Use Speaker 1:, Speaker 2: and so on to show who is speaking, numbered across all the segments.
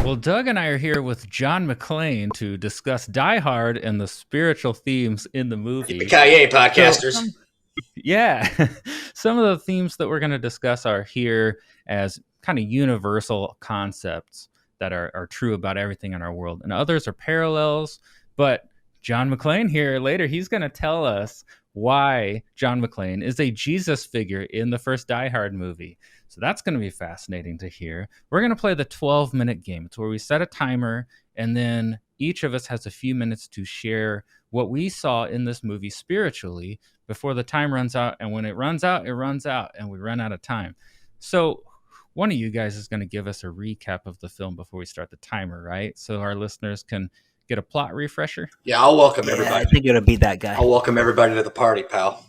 Speaker 1: Well, Doug and I are here with John McClane to discuss Die Hard and the spiritual themes in the movie.
Speaker 2: Yippee-ki-yay,
Speaker 1: So,
Speaker 2: podcasters.
Speaker 1: yeah, some of the themes that we're going to discuss are here as kind of universal concepts that are true about everything in our world, and others are parallels. But John McClane here later, he's going to tell us why John McClane is a Jesus figure in the first Die Hard movie. So that's going to be fascinating to hear. We're going to play the 12-minute game. It's where we set a timer, and then each of us has a few minutes to share what we saw in this movie spiritually before the time runs out. And when it runs out, and we run out of time. So one of you guys is going to give us a recap of the film before we start the timer, right? So our listeners can get a plot refresher.
Speaker 2: Yeah, I'll welcome everybody.
Speaker 3: I think it'll be that guy.
Speaker 2: I'll welcome everybody to the party, pal.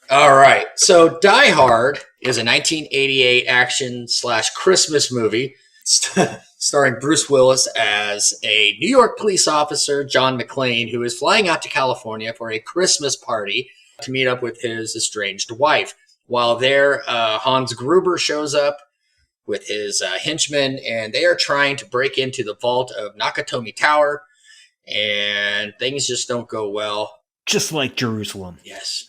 Speaker 2: All right. So Die Hard is a 1988 action/Christmas movie starring Bruce Willis as a New York police officer, John McClane, who is flying out to California for a Christmas party to meet up with his estranged wife. While there, Hans Gruber shows up with his henchmen, and they are trying to break into the vault of Nakatomi Tower, and things just don't go well.
Speaker 3: Just like Jerusalem.
Speaker 2: Yes.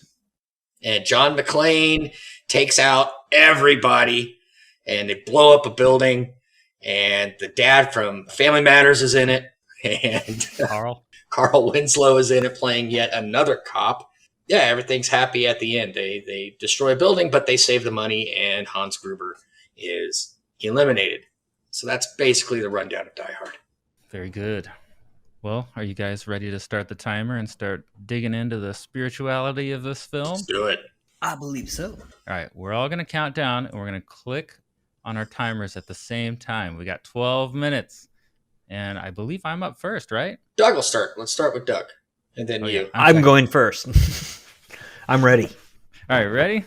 Speaker 2: And John McClane takes out everybody, and they blow up a building, and the dad from Family Matters is in it, and Carl Winslow is in it playing yet another cop. Yeah, everything's happy at the end. They destroy a building, but they save the money, and Hans Gruber is eliminated. So that's basically the rundown of Die Hard.
Speaker 1: Very good. Well, are you guys ready to start the timer and start digging into the spirituality of this film?
Speaker 2: Let's do it.
Speaker 3: I believe so.
Speaker 1: All right, we're all going to count down, and we're going to click on our timers at the same time. We got 12 minutes, and I believe I'm up first, right?
Speaker 2: Doug will start. Let's start with Doug, and then you.
Speaker 1: Yeah.
Speaker 3: I'm going first. I'm ready.
Speaker 1: All right, ready?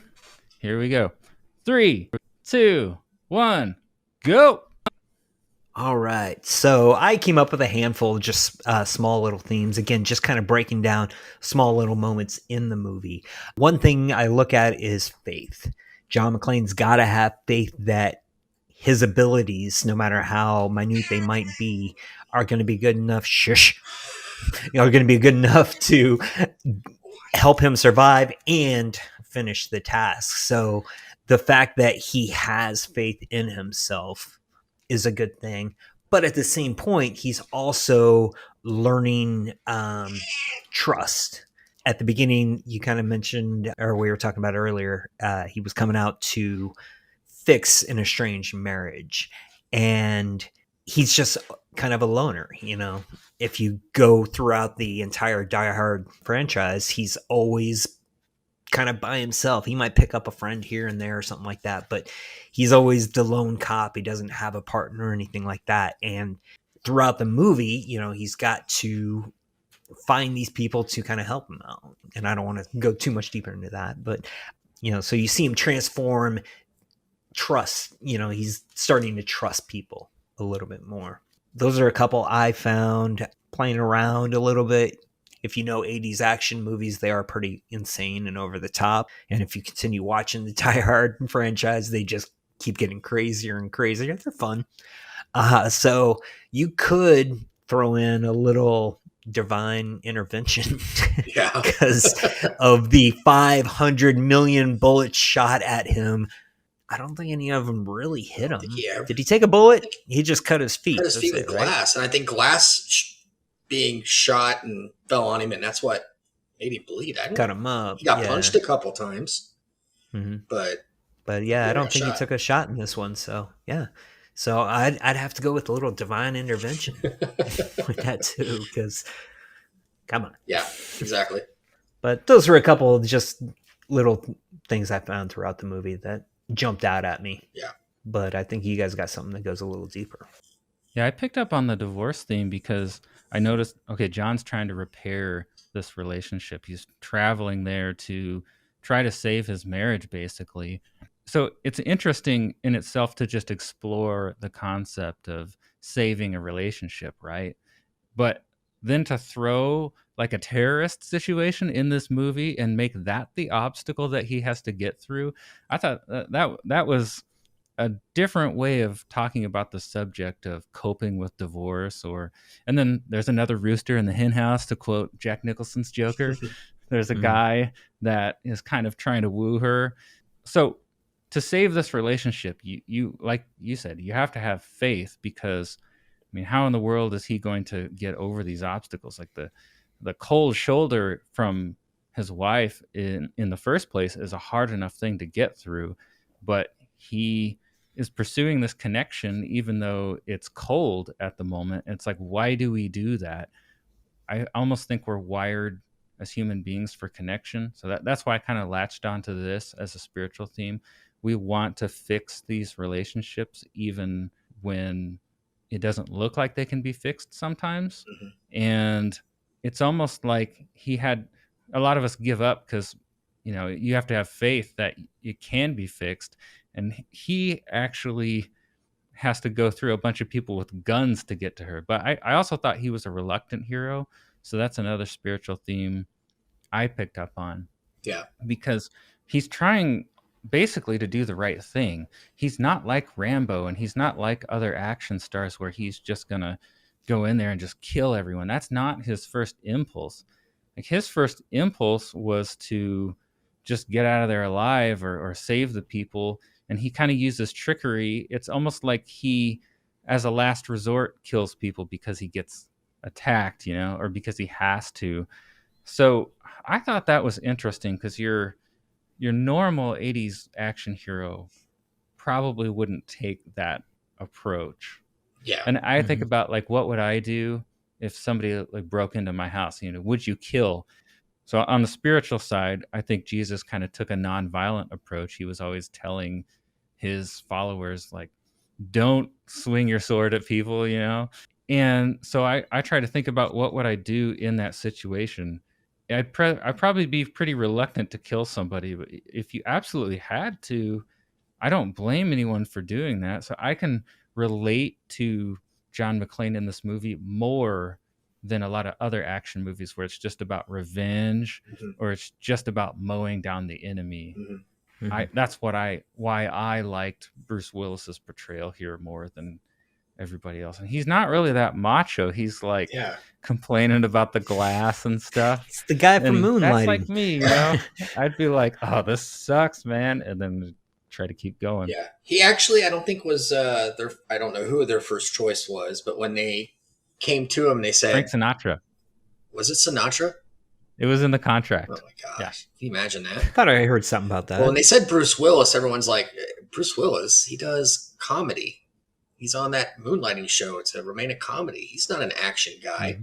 Speaker 1: Here we go. 3, 2, 1, go!
Speaker 3: All right. So I came up with a handful of just small little themes. Again, just kind of breaking down small little moments in the movie. One thing I look at is faith. John McClane's got to have faith that his abilities, no matter how minute they might be, are going to be good enough. Are going to be good enough to help him survive and finish the task. So the fact that he has faith in himself is a good thing. But at the same point, he's also learning trust. At the beginning, you kind of mentioned, or we were talking about earlier, he was coming out to fix an estranged marriage. And he's just kind of a loner, you know. If you go throughout the entire Die Hard franchise, he's always kind of by himself. He might pick up a friend here and there or something like that, but he's always the lone cop. He doesn't have a partner or anything like that. And throughout the movie, you know, he's got to find these people to kind of help him out. And I don't want to go too much deeper into that, but you know, so you see him transform, trust, you know, he's starting to trust people a little bit more. Those are a couple I found playing around a little bit. If you know 80s action movies, they are pretty insane and over the top. And if you continue watching the Die Hard franchise, they just keep getting crazier and crazier. They're fun. So you could throw in a little divine intervention because of the 500 million bullets shot at him. I don't think any of them really hit him. Did he take a bullet? He just cut his feet.
Speaker 2: Cut his feet with glass. Right? And I think glass being shot and fell on him, and that's what made him bleed.
Speaker 3: Cut him up.
Speaker 2: He got punched a couple times, but
Speaker 3: yeah, I don't think he took a shot in this one. So yeah, so I'd have to go with a little divine intervention with that too, because come on,
Speaker 2: yeah, exactly.
Speaker 3: But those were a couple of just little things I found throughout the movie that jumped out at me.
Speaker 2: Yeah,
Speaker 3: but I think you guys got something that goes a little deeper.
Speaker 1: Yeah, I picked up on the divorce theme because I noticed, okay, John's trying to repair this relationship. He's traveling there to try to save his marriage, basically. So it's interesting in itself to just explore the concept of saving a relationship, right? But then to throw like a terrorist situation in this movie and make that the obstacle that he has to get through, I thought that was a different way of talking about the subject of coping with divorce. And then there's another rooster in the hen house, to quote Jack Nicholson's Joker. There's a guy that is kind of trying to woo her. So to save this relationship, you like you said, you have to have faith, because I mean, how in the world is he going to get over these obstacles? Like the cold shoulder from his wife in the first place is a hard enough thing to get through, but he is pursuing this connection even though it's cold at the moment. It's like, why do we do that? I almost think we're wired as human beings for connection. So that's why I kind of latched onto this as a spiritual theme. We want to fix these relationships even when it doesn't look like they can be fixed sometimes. And it's almost like he had a lot of us give up because, you have to have faith that it can be fixed. And he actually has to go through a bunch of people with guns to get to her. But I also thought he was a reluctant hero. So that's another spiritual theme I picked up on.
Speaker 2: Yeah.
Speaker 1: Because he's trying basically to do the right thing. He's not like Rambo, and he's not like other action stars where he's just going to go in there and just kill everyone. That's not his first impulse. Like, his first impulse was to just get out of there alive, or save the people. And he kind of uses trickery. It's almost like he, as a last resort, kills people because he gets attacked, or because he has to. So I thought that was interesting, because your normal 80s action hero probably wouldn't take that approach.
Speaker 2: Yeah.
Speaker 1: And I think about, like, what would I do if somebody like broke into my house? Would you kill? So on the spiritual side, I think Jesus kind of took a nonviolent approach. He was always telling his followers, like, don't swing your sword at people, And so I try to think about, what would I do in that situation? I'd probably be pretty reluctant to kill somebody, but if you absolutely had to, I don't blame anyone for doing that. So I can relate to John McClane in this movie more than a lot of other action movies where it's just about revenge, or it's just about mowing down the enemy. That's why I liked Bruce Willis's portrayal here more than everybody else. And he's not really that macho. He's like complaining about the glass and stuff.
Speaker 3: It's the guy from
Speaker 1: And
Speaker 3: Moonlighting.
Speaker 1: that's like me, I'd be like, oh, this sucks, man. And then try to keep going.
Speaker 2: Yeah. He actually, I don't think was I don't know who their first choice was, but when they came to him, they said,
Speaker 1: Frank Sinatra.
Speaker 2: Was it Sinatra?
Speaker 1: It was in the contract.
Speaker 2: Oh my gosh. Yeah. Can you imagine that?
Speaker 3: I thought I heard something about that.
Speaker 2: Well, when they said Bruce Willis, everyone's like, Bruce Willis, he does comedy. He's on that Moonlighting show. It's a romantic comedy. He's not an action guy.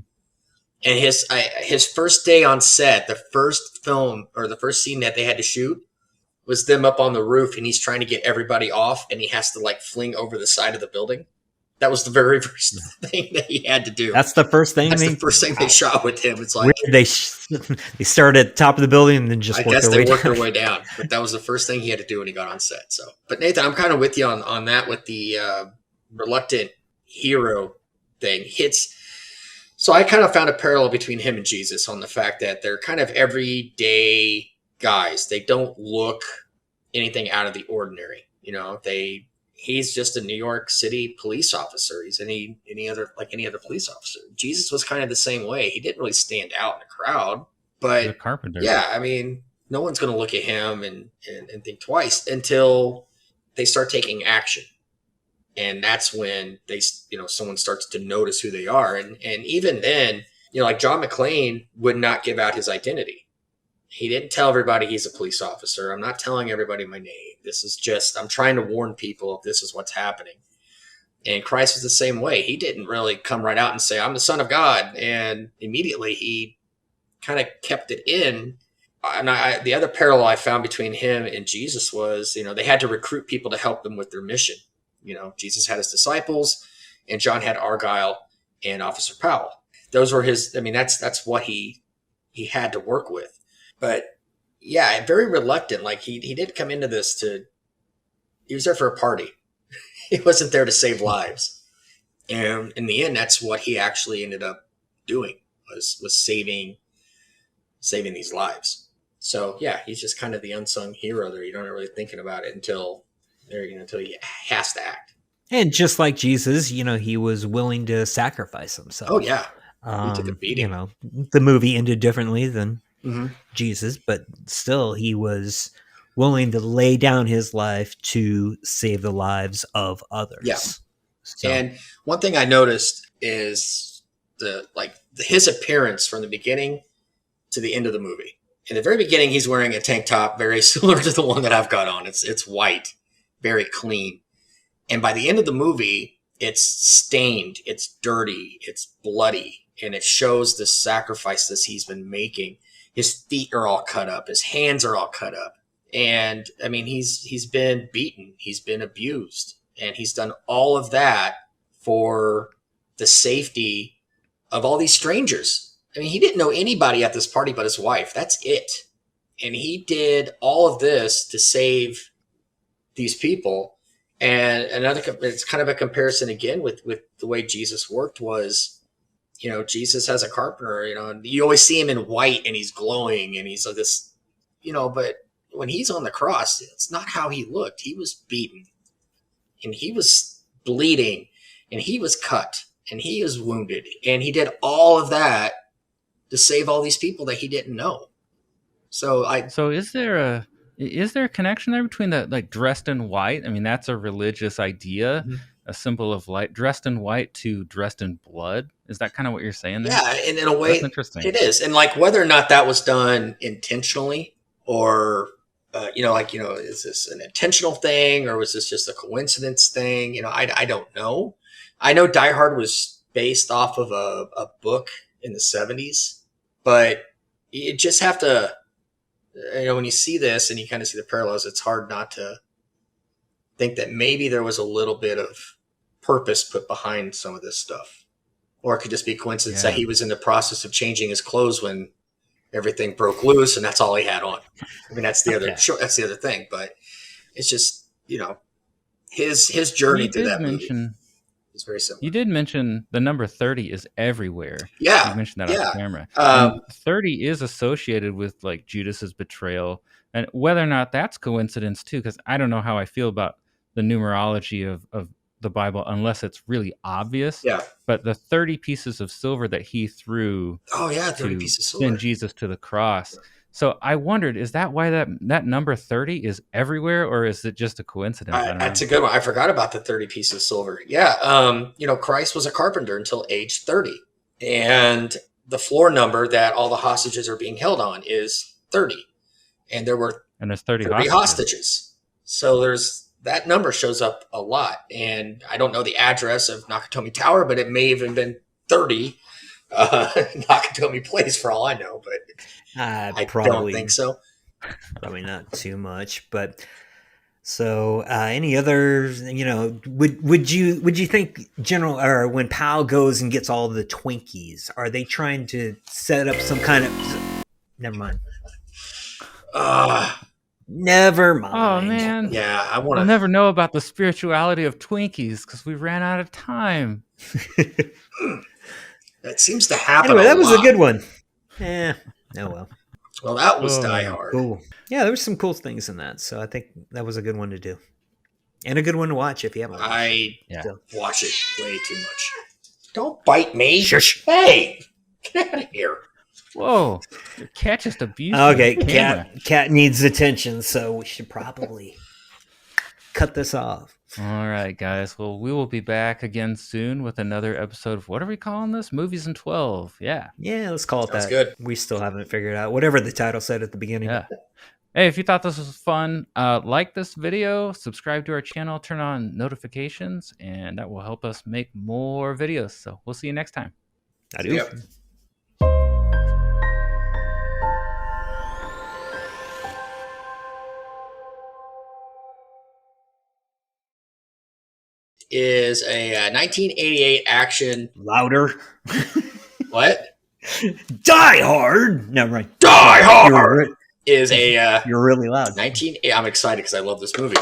Speaker 2: And his first day on set, the first film or the first scene that they had to shoot was them up on the roof, and he's trying to get everybody off, and he has to like fling over the side of the building. That was the very first thing that he had to do.
Speaker 3: That's the first thing.
Speaker 2: That's the first thing they shot with him. It's like
Speaker 3: they started at the top of the building and then just
Speaker 2: I guess they worked their way down. But that was the first thing he had to do when he got on set. So, but Nathan, I'm kind of with you on that with the reluctant hero thing. So I kind of found a parallel between him and Jesus on the fact that they're kind of everyday guys. They don't look anything out of the ordinary. He's just a New York City police officer. He's any other police officer. Jesus was kind of the same way. He didn't really stand out in the crowd, but
Speaker 1: the carpenter.
Speaker 2: Yeah, I mean, no one's going to look at him and think twice until they start taking action. And that's when someone starts to notice who they are. And even then, like John McClane would not give out his identity. He didn't tell everybody he's a police officer. I'm not telling everybody my name. This is just, I'm trying to warn people if this is what's happening. And Christ was the same way. He didn't really come right out and say, I'm the Son of God. And immediately he kind of kept it in. And the other parallel I found between him and Jesus was, they had to recruit people to help them with their mission. Jesus had his disciples, and John had Argyle and Officer Powell. Those were that's what he had to work with. But yeah, very reluctant. Like he didn't come into this he was there for a party. He wasn't there to save lives. And in the end, that's what he actually ended up doing was saving these lives. So yeah, he's just kind of the unsung hero there. You're not really thinking about it until until he has to act.
Speaker 3: And just like Jesus, he was willing to sacrifice himself.
Speaker 2: Oh yeah, he took a beating.
Speaker 3: The movie ended differently than
Speaker 2: Mm-hmm.
Speaker 3: Jesus, but still, he was willing to lay down his life to save the lives of others.
Speaker 2: Yeah.
Speaker 3: So.
Speaker 2: And one thing I noticed is his appearance from the beginning to the end of the movie. In the very beginning, he's wearing a tank top very similar to the one that I've got on. It's white, very clean. And by the end of the movie, it's stained, it's dirty, it's bloody, and it shows the sacrifices he's been making. His feet are all cut up, his hands are all cut up. And I mean, he's been beaten, he's been abused, and he's done all of that for the safety of all these strangers. I mean, he didn't know anybody at this party but his wife. That's it. And he did all of this to save these people. And it's kind of a comparison again with the way Jesus worked was, Jesus as a carpenter, and you always see him in white and he's glowing and he's like this, but when he's on the cross, it's not how he looked. He was beaten and he was bleeding and he was cut and he was wounded. And he did all of that to save all these people that he didn't know. So
Speaker 1: is there a connection there between the dressed in white? I mean, that's a religious idea, mm-hmm. a symbol of light, dressed in white to dressed in blood. Is that kind of what you're saying there?
Speaker 2: Yeah, and in a way,
Speaker 1: that's interesting.
Speaker 2: It is. And whether or not that was done intentionally or, is this an intentional thing or was this just a coincidence thing? I don't know. I know Die Hard was based off of a book in the 70s, but you just have to, when you see this and you kind of see the parallels, it's hard not to think that maybe there was a little bit of purpose put behind some of this stuff. Or it could just be coincidence that he was in the process of changing his clothes when everything broke loose and that's all he had on. I mean, that's the other that's the other thing, but it's just, his journey through that movie is very similar.
Speaker 1: You did mention the number 30 is everywhere.
Speaker 2: Yeah.
Speaker 1: You mentioned that on camera. 30 is associated with Judas's betrayal, and whether or not that's coincidence too, because I don't know how I feel about the numerology of the Bible unless it's really obvious.
Speaker 2: Yeah.
Speaker 1: But the 30 pieces of silver that he threw
Speaker 2: 30 pieces of silver.
Speaker 1: Send Jesus to the cross. So I wondered, is that why that number 30 is everywhere, or is it just a coincidence?
Speaker 2: That's a good one. I forgot about the 30 pieces of silver. Yeah. Christ was a carpenter until age 30. And the floor number that all the hostages are being held on is 30. And there's 30 hostages. So that number shows up a lot. And I don't know the address of Nakatomi Tower, but it may even been 30 Nakatomi Place for all I know. But I don't think so.
Speaker 3: Probably not too much. But so any other, would you think or when Pal goes and gets all the Twinkies, are they trying to set up some kind of, never mind. Never mind.
Speaker 1: Oh man.
Speaker 2: Yeah,
Speaker 1: We'll never know about the spirituality of Twinkies because we ran out of time.
Speaker 2: That seems to happen.
Speaker 3: Anyway, that was a good one. Oh well.
Speaker 2: Well, that was Die Hard.
Speaker 3: Cool. Yeah, there were some cool things in that, so I think that was a good one to do, and a good one to watch if you haven't.
Speaker 2: I watch it way too much. Don't bite me.
Speaker 3: Shush.
Speaker 2: Hey, get out of here.
Speaker 1: Whoa, your cat just abused
Speaker 3: Okay, cat needs attention, so we should probably cut this off.
Speaker 1: All right, guys. Well, we will be back again soon with another episode of, what are we calling this? Movies in 12. Yeah,
Speaker 3: let's call it that.
Speaker 2: Sounds good.
Speaker 3: We still haven't figured out whatever the title said at the beginning.
Speaker 1: Yeah. Hey, if you thought this was fun, like this video, subscribe to our channel, turn on notifications, and that will help us make more videos. So we'll see you next time.
Speaker 3: Adios.
Speaker 2: Yep. Is a 1988 action.
Speaker 3: Louder.
Speaker 2: What?
Speaker 3: Die Hard. No, right.
Speaker 2: Die Hard is a
Speaker 3: you're really loud.
Speaker 2: I'm excited because I love this movie.